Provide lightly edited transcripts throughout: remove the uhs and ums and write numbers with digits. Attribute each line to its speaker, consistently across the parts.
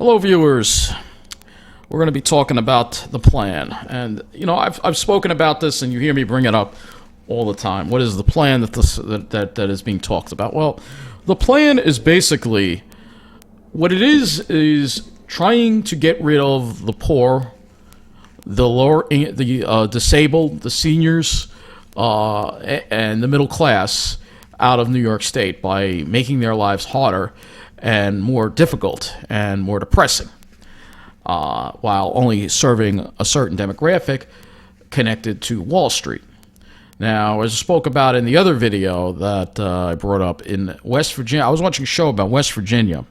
Speaker 1: Hello, viewers. We're going to be talking about the plan, and I've spoken about this, and you hear me bring it up all the time. What is the plan that is being talked about? Well, the plan is basically what it is trying to get rid of the poor, the disabled, the seniors, and the middle class out of New York State by making their lives harder and more difficult and more depressing, while only serving a certain demographic connected to Wall Street. Now, as I spoke about in the other video that I brought up in West Virginia, I was watching a show about West Virginia,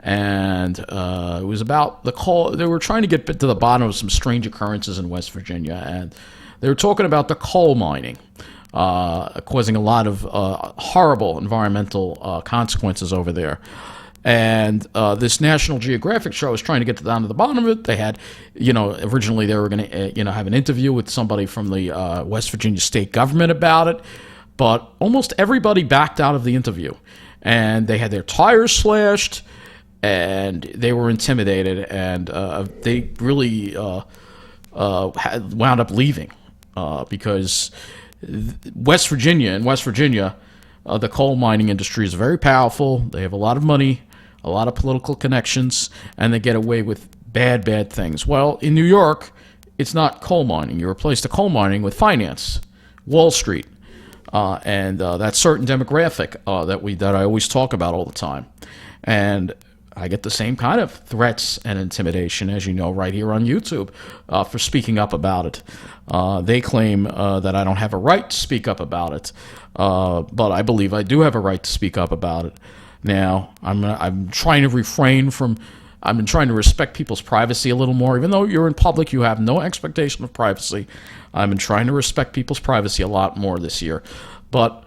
Speaker 1: and it was about the coal. They were trying to get to the bottom of some strange occurrences in West Virginia, and they were talking about the coal mining, causing a lot of horrible environmental consequences over there. And this National Geographic show was trying to get down to the bottom of it. They had, originally they were going to, have an interview with somebody from the West Virginia state government about it, but almost everybody backed out of the interview, and they had their tires slashed, and they were intimidated, and they really wound up leaving because West Virginia, the coal mining industry is very powerful. They have a lot of money, a lot of political connections, and they get away with bad things. Well, in New York, it's not coal mining. You replace the coal mining with finance, Wall Street, and that certain demographic that I always talk about all the time. And I get the same kind of threats and intimidation, as you know, right here on YouTube for speaking up about it. They claim that I don't have a right to speak up about it, but I believe I do have a right to speak up about it. Now, I'm trying to refrain from. I've been trying to respect people's privacy a little more. Even though you're in public, you have no expectation of privacy. I've been trying to respect people's privacy a lot more this year. But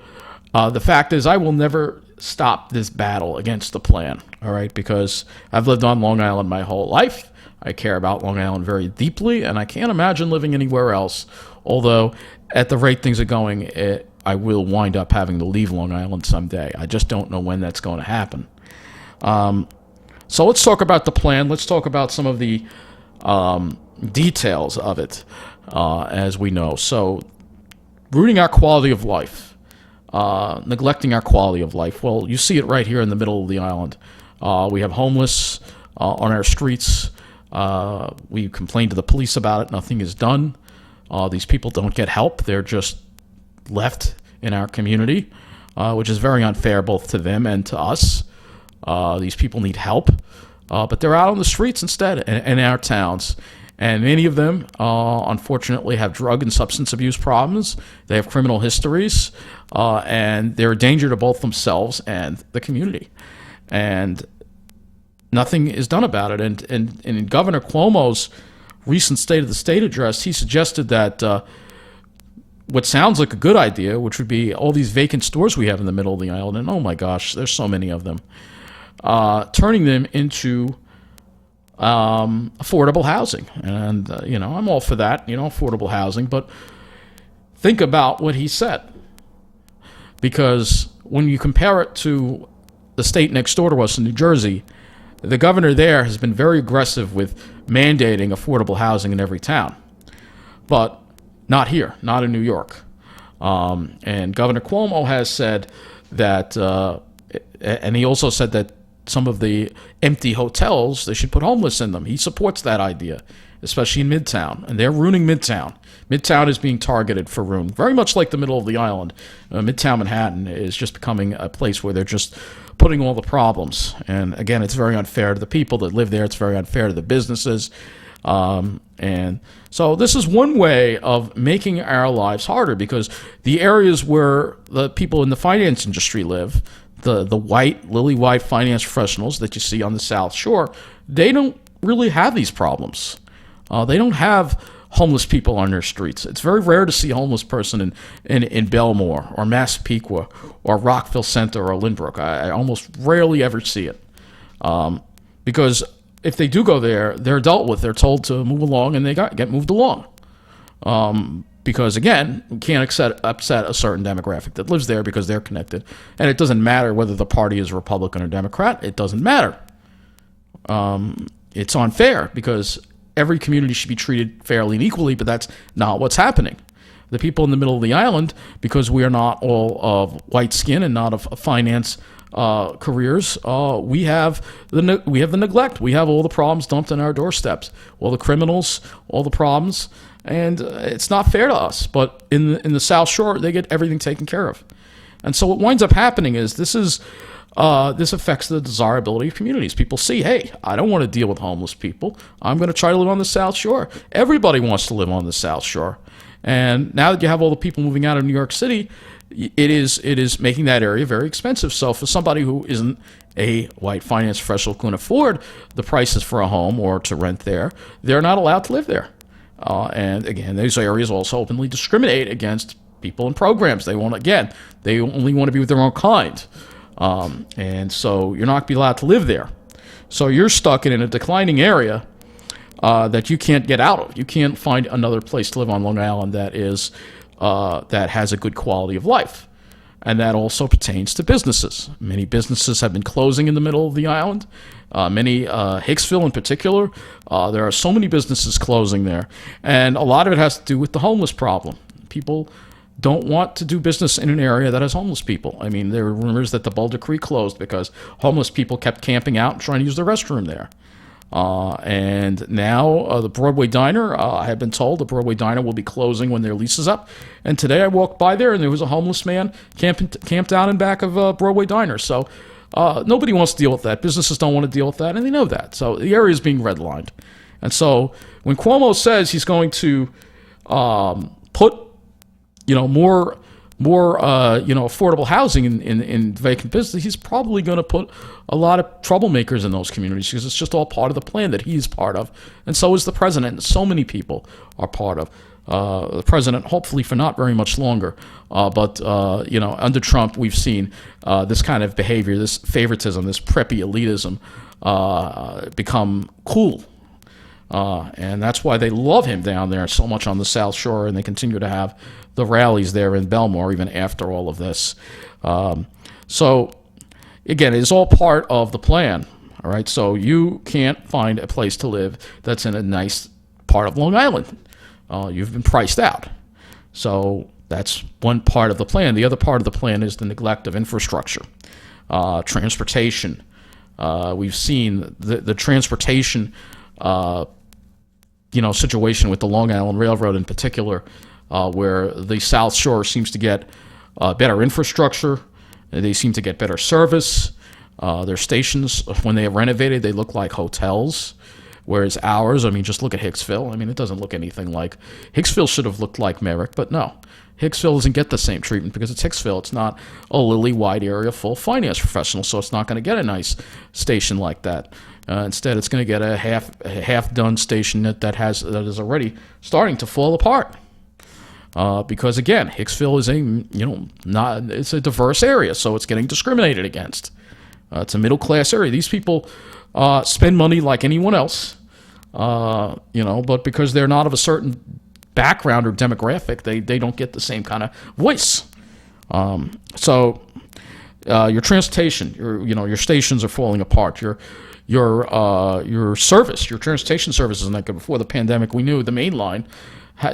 Speaker 1: the fact is, I will never stop this battle against the plan, all right? Because I've lived on Long Island my whole life. I care about Long Island very deeply, and I can't imagine living anywhere else. Although, at the rate things are going, I will wind up having to leave Long Island someday. I just don't know when that's going to happen. So let's talk about the plan. Let's talk about some of the details of it, as we know. So, ruining our quality of life. Neglecting our quality of life. Well, you see it right here in the middle of the island. We have homeless on our streets. We complain to the police about it. Nothing is done. These people don't get help. They're just left in our community, which is very unfair both to them and to us. These people need help, but they're out on the streets instead in our towns. And many of them, unfortunately, have drug and substance abuse problems. They have criminal histories, and they're a danger to both themselves and the community. And nothing is done about it. And in Governor Cuomo's recent State of the State address, he suggested that what sounds like a good idea, which would be all these vacant stores we have in the middle of the island, and oh my gosh, there's so many of them, turning them into affordable housing. And, I'm all for that, affordable housing. But think about what he said. Because when you compare it to the state next door to us in New Jersey, the governor there has been very aggressive with mandating affordable housing in every town. But not here, not in New York. And Governor Cuomo has said that, and he also said that some of the empty hotels, they should put homeless in them. He supports that idea, especially in Midtown. And they're ruining Midtown. Midtown is being targeted for ruin, very much like the middle of the island. Midtown Manhattan is just becoming a place where they're just putting all the problems. And again, it's very unfair to the people that live there. It's very unfair to the businesses. And so this is one way of making our lives harder, because the areas where the people in the finance industry live, the lily white finance professionals that you see on the South Shore, they don't really have these problems. They don't have homeless people on their streets. It's very rare to see a homeless person in Belmore or Massapequa or Rockville Center or Lynbrook. I almost rarely ever see it, because if they do go there, they're dealt with. They're told to move along, and they get moved along. Because, again, we can't upset a certain demographic that lives there because they're connected. And it doesn't matter whether the party is Republican or Democrat. It doesn't matter. It's unfair because every community should be treated fairly and equally, but that's not what's happening. The people in the middle of the island, because we are not all of white skin and not of finance careers, we have the neglect. We have all the problems dumped on our doorsteps, all the criminals, all the problems, and it's not fair to us. But in the South Shore, they get everything taken care of, and so what winds up happening is this affects the desirability of communities. People see, hey, I don't want to deal with homeless people. I'm going to try to live on the South Shore. Everybody wants to live on the South Shore. And now that you have all the people moving out of New York City, it is making that area very expensive. So for somebody who isn't a white finance professional who can afford the prices for a home or to rent there, they're not allowed to live there. And again, those areas also openly discriminate against people in programs. They only want to be with their own kind. And so you're not going to be allowed to live there. So you're stuck in a declining area that you can't get out of. You can't find another place to live on Long Island that has a good quality of life. And that also pertains to businesses. Many businesses have been closing in the middle of the island. Hicksville in particular, there are so many businesses closing there. And a lot of it has to do with the homeless problem. People don't want to do business in an area that has homeless people. I mean, there were rumors that the Boulder Creek closed because homeless people kept camping out and trying to use the restroom there. And now the Broadway Diner, I have been told the Broadway Diner will be closing when their lease is up. And today I walked by there and there was a homeless man camped out in back of Broadway Diner. So nobody wants to deal with that. Businesses don't want to deal with that, and they know that. So the area is being redlined. And so when Cuomo says he's going to put more affordable housing in vacant business, he's probably going to put a lot of troublemakers in those communities because it's just all part of the plan that he's part of. And so is the president, and so many people are part of. The president, hopefully for not very much longer, but under Trump, we've seen this kind of behavior, this favoritism, this preppy elitism become cool. And that's why they love him down there so much on the South Shore, and they continue to have the rallies there in Belmore even after all of this. So, again, it's all part of the plan, all right? So you can't find a place to live that's in a nice part of Long Island. You've been priced out. So that's one part of the plan. The other part of the plan is the neglect of infrastructure, transportation. We've seen the transportation situation with the Long Island Railroad in particular, where the South Shore seems to get better infrastructure. They seem to get better service. Their stations, when they are renovated, they look like hotels, whereas ours, just look at Hicksville. It doesn't look anything like... Hicksville should have looked like Merrick, but no. Hicksville doesn't get the same treatment because it's Hicksville. It's not a lily-white area full of finance professionals, so it's not going to get a nice station like that. Instead, it's going to get a half-done station that is already starting to fall apart. Because again, Hicksville is it's a diverse area, so it's getting discriminated against. It's a middle-class area. These people spend money like anyone else, but because they're not of a certain background or demographic, they don't get the same kind of voice. So your transportation, your stations are falling apart. Your service, your transportation service isn't that good. Before the pandemic, we knew the main line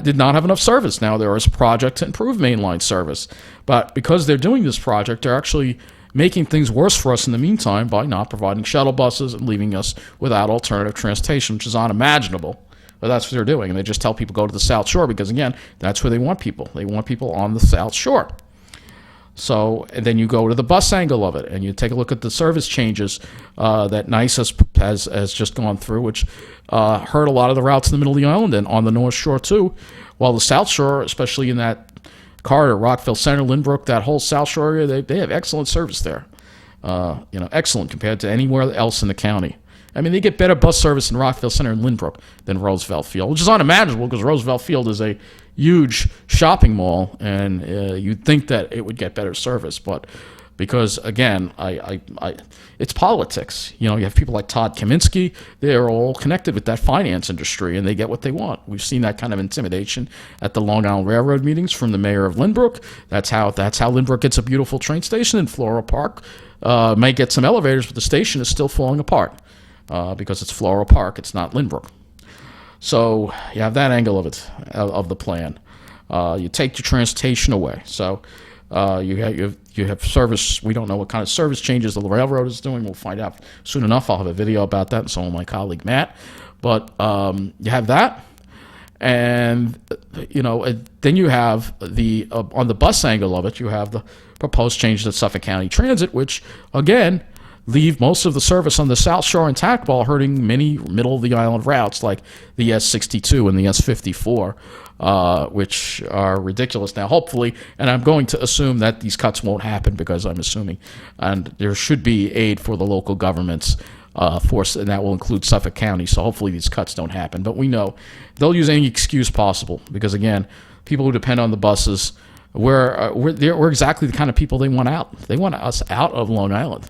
Speaker 1: did not have enough service. Now there is a project to improve mainline service. But because they're doing this project, they're actually making things worse for us in the meantime by not providing shuttle buses and leaving us without alternative transportation, which is unimaginable. But that's what they're doing. And they just tell people go to the South Shore because, again, that's where they want people. They want people on the South Shore. So, and then you go to the bus angle of it, and you take a look at the service changes that NICE has just gone through, which hurt a lot of the routes in the middle of the island and on the North Shore too. While the South Shore, especially in that corridor, Rockville Center, Lynbrook, that whole South Shore area, they have excellent service there. Excellent compared to anywhere else in the county. They get better bus service in Rockville Center and Lynbrook than Roosevelt Field, which is unimaginable because Roosevelt Field is a huge shopping mall, and you'd think that it would get better service. But because, again, it's politics. You have people like Todd Kaminsky. They're all connected with that finance industry, and they get what they want. We've seen that kind of intimidation at the Long Island Railroad meetings from the mayor of Lynbrook. That's how Lynbrook gets a beautiful train station in Floral Park. Might get some elevators, but the station is still falling apart. because it's Floral Park, it's not Lynbrook. So you have that angle of it, of the plan. You take your transportation away. So you have service. We don't know what kind of service changes the railroad is doing. We'll find out soon enough. I'll have a video about that, and so will my colleague Matt. But you have that, and then you have the on the bus angle of it, you have the proposed change to Suffolk County Transit, which again leave most of the service on the South Shore intact while hurting many middle of the island routes like the S62 and the S54, which are ridiculous. Now, hopefully, and I'm going to assume that these cuts won't happen because I'm assuming, and there should be aid for the local governments, and that will include Suffolk County, so hopefully these cuts don't happen. But we know they'll use any excuse possible because, again, people who depend on the buses, we're exactly the kind of people they want out. They want us out of Long Island.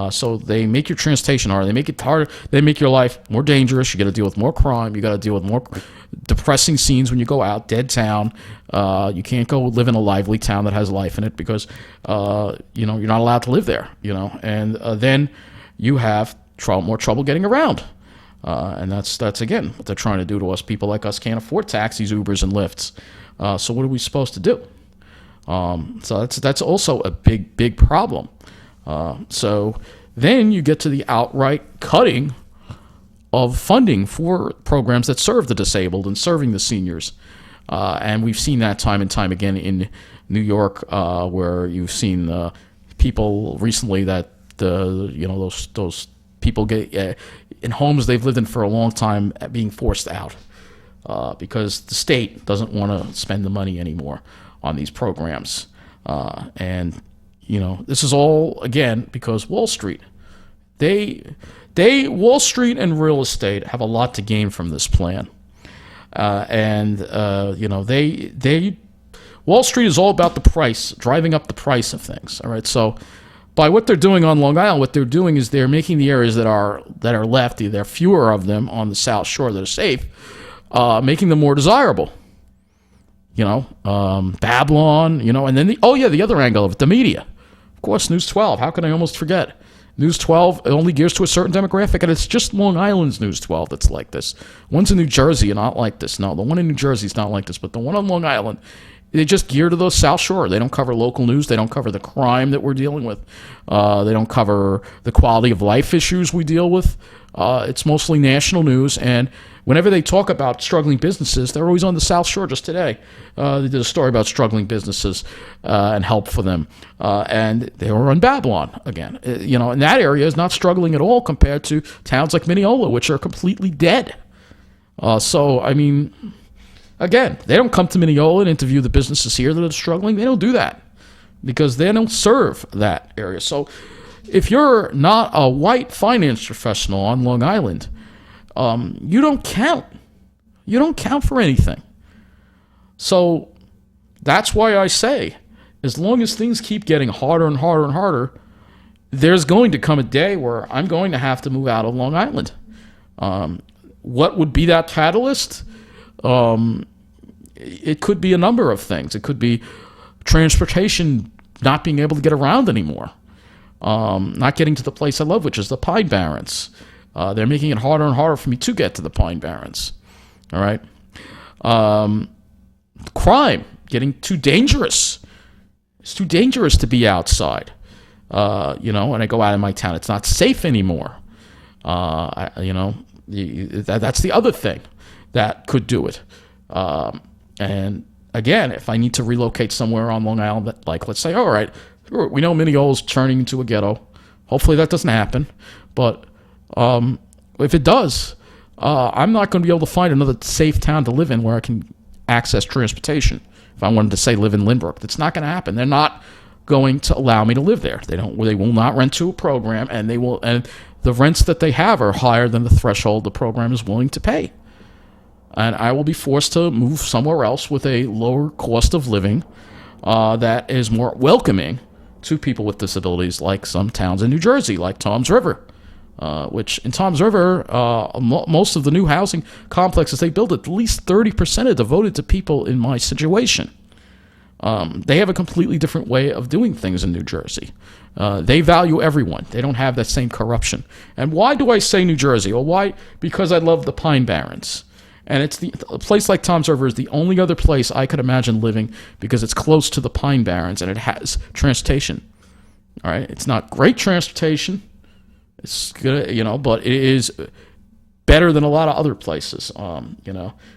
Speaker 1: So they make your transportation harder. They make it harder. They make your life more dangerous. You got to deal with more crime. You got to deal with more depressing scenes when you go out. Dead town. You can't go live in a lively town that has life in it because you're not allowed to live there. And then you have more trouble getting around. And that's again what they're trying to do to us. People like us can't afford taxis, Ubers, and Lyfts. So what are we supposed to do? So that's also a big problem. So then you get to the outright cutting of funding for programs that serve the disabled and serving the seniors. And we've seen that time and time again in New York, where you've seen people recently that those people get in homes they've lived in for a long time being forced out because the state doesn't want to spend the money anymore on these programs. And this is all, again, because Wall Street. Wall Street and real estate have a lot to gain from this plan. Wall Street is all about the price, driving up the price of things. All right. So by what they're doing on Long Island, what they're doing is they're making the areas that are left, there are fewer of them on the South Shore that are safe, making them more desirable. Babylon, and then the other angle of it, the media. Of course, News 12. How can I almost forget? News 12 only gears to a certain demographic, and it's just Long Island's News 12 that's like this. One's in New Jersey and not like this. No, the one in New Jersey is not like this, but the one on Long Island, they just gear to the South Shore. They don't cover local news. They don't cover the crime that we're dealing with. They don't cover the quality of life issues we deal with. It's mostly national news, and whenever they talk about struggling businesses, they're always on the South Shore. Just today, they did a story about struggling businesses and help for them, and they were on Babylon again. And that area is not struggling at all compared to towns like Mineola, which are completely dead. Again, they don't come to Mineola and interview the businesses here that are struggling. They don't do that because they don't serve that area. So if you're not a white finance professional on Long Island, you don't count. You don't count for anything. So that's why I say, as long as things keep getting harder and harder and harder, there's going to come a day where I'm going to have to move out of Long Island. What would be that catalyst? It could be a number of things. It could be transportation not being able to get around anymore. Not getting to the place I love, which is the Pine Barrens. They're making it harder and harder for me to get to the Pine Barrens. All right. Crime, getting too dangerous. It's too dangerous to be outside. When I go out in my town, it's not safe anymore. That's the other thing that could do it. And again, if I need to relocate somewhere on Long Island, like let's say, all right, we know Mineola is turning into a ghetto. Hopefully that doesn't happen. But if it does, I'm not going to be able to find another safe town to live in where I can access transportation. If I wanted to say live in Lynbrook, that's not going to happen. They're not going to allow me to live there. They will not rent to a program, and the rents that they have are higher than the threshold the program is willing to pay. And I will be forced to move somewhere else with a lower cost of living that is more welcoming to people with disabilities, like some towns in New Jersey, like Toms River, which in Toms River, most of the new housing complexes they build, at least 30% are devoted to people in my situation. They have a completely different way of doing things in New Jersey. They value everyone. They don't have that same corruption. And why do I say New Jersey? Well, why? Because I love the Pine Barrens. And a place like Toms River is the only other place I could imagine living because it's close to the Pine Barrens and it has transportation. All right, it's not great transportation. It's good, but it is better than a lot of other places.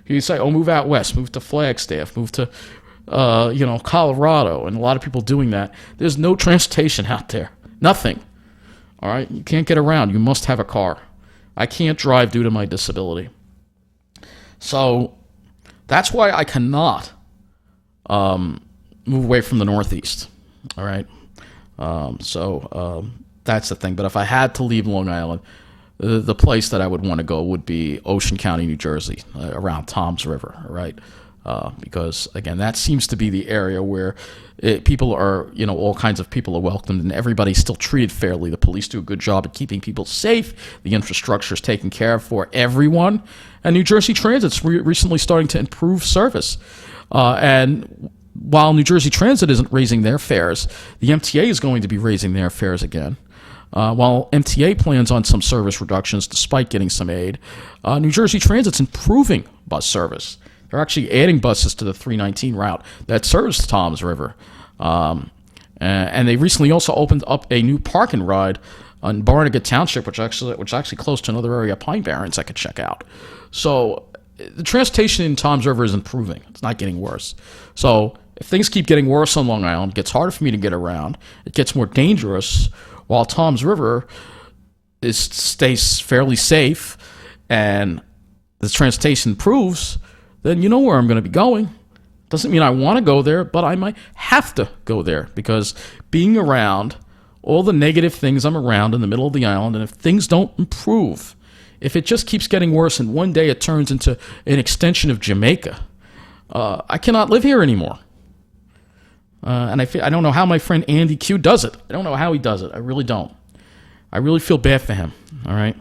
Speaker 1: You say, oh, move out west, move to Flagstaff, move to, Colorado, and a lot of people doing that. There's no transportation out there, nothing. All right, you can't get around. You must have a car. I can't drive due to my disability. So that's why I cannot move away from the Northeast. All right. That's the thing. But if I had to leave Long Island, the place that I would want to go would be Ocean County, New Jersey, around Toms River. All right. Because, again, that seems to be the area where people are, all kinds of people are welcomed and everybody's still treated fairly. The police do a good job at keeping people safe. The infrastructure is taken care of for everyone. And New Jersey Transit's recently starting to improve service. And while New Jersey Transit isn't raising their fares, the MTA is going to be raising their fares again. While MTA plans on some service reductions despite getting some aid, New Jersey Transit's improving bus service. They're actually adding buses to the 319 route that serves Toms River. And they recently also opened up a new park and ride in Barnegat Township, which is actually close to another area, Pine Barrens, I could check out. So the transportation in Toms River is improving. It's not getting worse. So if things keep getting worse on Long Island, it gets harder for me to get around. It gets more dangerous while Toms River stays fairly safe and the transportation improves, then you know where I'm going to be going. Doesn't mean I want to go there, but I might have to go there because being around all the negative things I'm around in the middle of the island, and if things don't improve, if it just keeps getting worse and one day it turns into an extension of Jamaica, I cannot live here anymore. And I don't know how my friend Andy Q does it. I don't know how he does it. I really don't. I really feel bad for him, all right?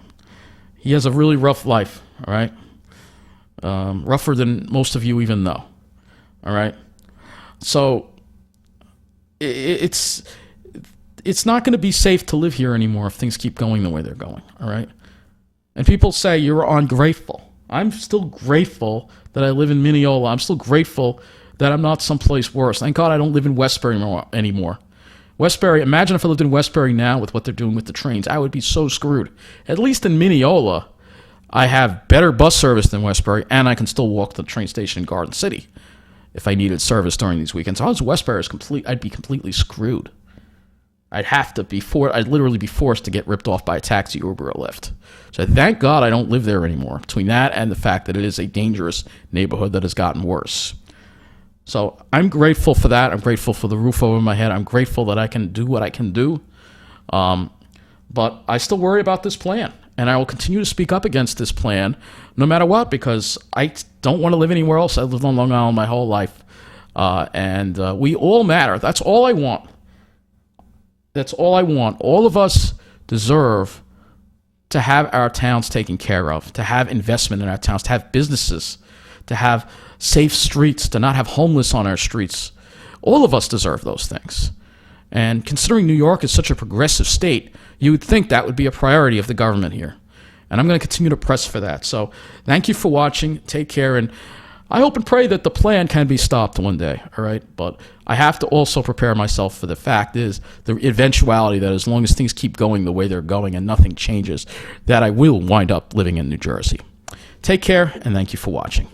Speaker 1: He has a really rough life, all right? Rougher than most of you even know, all right? So it's not going to be safe to live here anymore if things keep going the way they're going, all right? And people say you're ungrateful. I'm still grateful that I live in Mineola. I'm still grateful that I'm not someplace worse. Thank God I don't live in Westbury anymore. Westbury, imagine if I lived in Westbury now with what they're doing with the trains. I would be so screwed. At least in Mineola, I have better bus service than Westbury, and I can still walk to the train station in Garden City if I needed service during these weekends. If I was Westbury, I'd be completely screwed. I'd literally be forced to get ripped off by a taxi, Uber, or Lyft. So thank God I don't live there anymore, between that and the fact that it is a dangerous neighborhood that has gotten worse. So I'm grateful for that. I'm grateful for the roof over my head. I'm grateful that I can do what I can do. But I still worry about this plan. And I will continue to speak up against this plan no matter what, because I don't want to live anywhere else. I've lived on Long Island my whole life. And we all matter. That's all I want. That's all I want. All of us deserve to have our towns taken care of, to have investment in our towns, to have businesses, to have safe streets, to not have homeless on our streets. All of us deserve those things. And considering New York is such a progressive state, you would think that would be a priority of the government here. And I'm going to continue to press for that. So thank you for watching. Take care. And I hope and pray that the plan can be stopped one day. All right. But I have to also prepare myself for the fact is the eventuality that as long as things keep going the way they're going and nothing changes, that I will wind up living in New Jersey. Take care. And thank you for watching.